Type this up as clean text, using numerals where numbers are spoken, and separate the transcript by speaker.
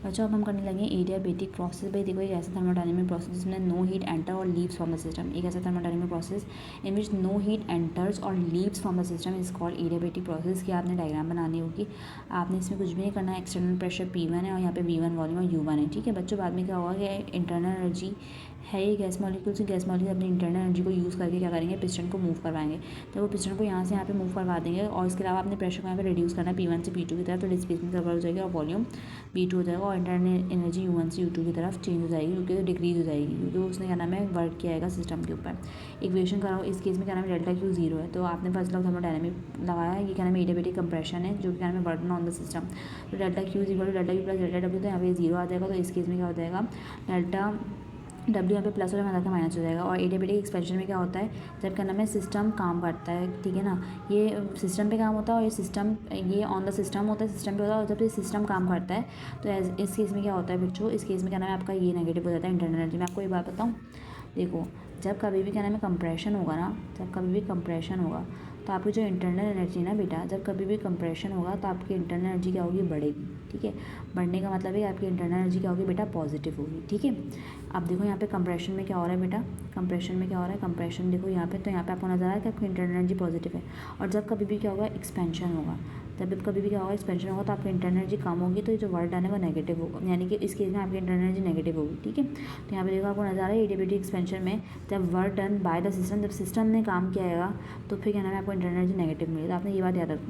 Speaker 1: बच्चों अब हम करने लगे एडियाबेटिक प्रोसेस। भाई देखो एक ऐसा थर्मोडायनेमिक प्रोसेस जिसमें नो हीट एंटर और लीव्स फ्रॉम द सिस्टम। एक ऐसा thermodynamic process in which no heat enters और leaves from the system is called adiabatic process. की आपने डायग्राम बनानी होगी, आपने इसमें कुछ भी नहीं करना है। एक्सटर्नल प्रेशर P1 है और यहाँ पे V1 वॉल्यूम और U1 है। ठीक है बच्चों, बाद में क्या होगा कि इंटरनल एनर्जी है ये गैस मॉलिक्यूल्स, गैस मॉलिक्यूल अपनी इंटरनल एनर्जी को यूज़ करके क्या करेंगे, पिस्टन को मूव करवाएंगे। तो वो पिस्टन को यहाँ से यहाँ पे मूव करवा देंगे और इसके अलावा अपने प्रेशर को यहाँ पे रिड्यूस करना है P1 से P2 की तरफ, तो डिस्प्लेसमेंट कवर हो जाएगी और वॉल्यूम V2 हो जाएगा और इंटरनल एनर्जी U1 से U2 की तरफ चेंज हो जाएगी, क्योंकि डिक्रीज हो जाएगी, क्योंकि उसने क्या नाम है वर्क किया आएगा सिस्टम के ऊपर। इक्वेशन कराओ, इस केस में क्या नाम है डेल्टा Q 0 है, तो आपने फर्स्ट लॉ थर्मोडायनामिक लगाया है। ये क्या नाम है एडियाबेटिक कंप्रेशन है, जो क्या नाम है वर्क ऑन द सिस्टम। तो delta Q equal to delta Q plus delta W, तो यहाँ पे 0 आ जाएगा। तो इस केस में क्या हो जाएगा, डेल्टा W यहाँ पे प्लस हो जाएगा, माइनस हो जाएगा। और एडियाबेटिक एक्सपेंशन में क्या होता है, जब क्या नाम है सिस्टम काम करता है, ठीक है ना, ये सिस्टम पे काम होता है और ये सिस्टम ये ऑन द सिस्टम होता है, सिस्टम पे होता है। और जब ये सिस्टम काम करता है तो इस केस में क्या होता है बच्चों, इस केस में क्या नाम है आपका ये नेगेटिव हो जाता है इंटरनल एनर्जी। मैं आपको एक बात बताऊँ, देखो जब कभी भी क्या नाम है कंप्रेशन होगा ना, जब कभी भी कंप्रेशन होगा तो आपकी जो इंटरनल एनर्जी ना बेटा, जब कभी भी कंप्रेशन होगा तो आपकी इंटरनल एनर्जी क्या होगी, बढ़ेगी। ठीक है, बढ़ने का मतलब है कि आपकी इंटरनल एनर्जी क्या होगी बेटा, पॉजिटिव होगी। ठीक है, अब देखो यहाँ पे कंप्रेशन में क्या हो रहा है बेटा, कंप्रेशन में क्या हो रहा है, कंप्रेशन देखो यहाँ पे, तो यहाँ पे आपको नजर आ रहा है कि आपकी इंटरनल एनर्जी पॉजिटिव है। और जब कभी भी क्या होगा, एक्सपेंशन होगा, जब कभी भी क्या होगा, एक्सपेंशन होगा, तो आपकी इंटरनल एनर्जी कम होगी, तो जो वर्क डन है वो नेगेटिव होगा, यानी कि इस केस में आपकी इंटरनल एनर्जी नेगेटिव होगी। ठीक है, तो यहाँ पे देखो आपको नजर आ रहा है एडियाबेटिक एक्सपेंशन में जब work done by the system, जब सिस्टम ने काम किया है तो फिर क्या नाम है आपको इंटरनल एनर्जी नेगेटिव मिलेगी। तो आपने ये बात याद रखनी।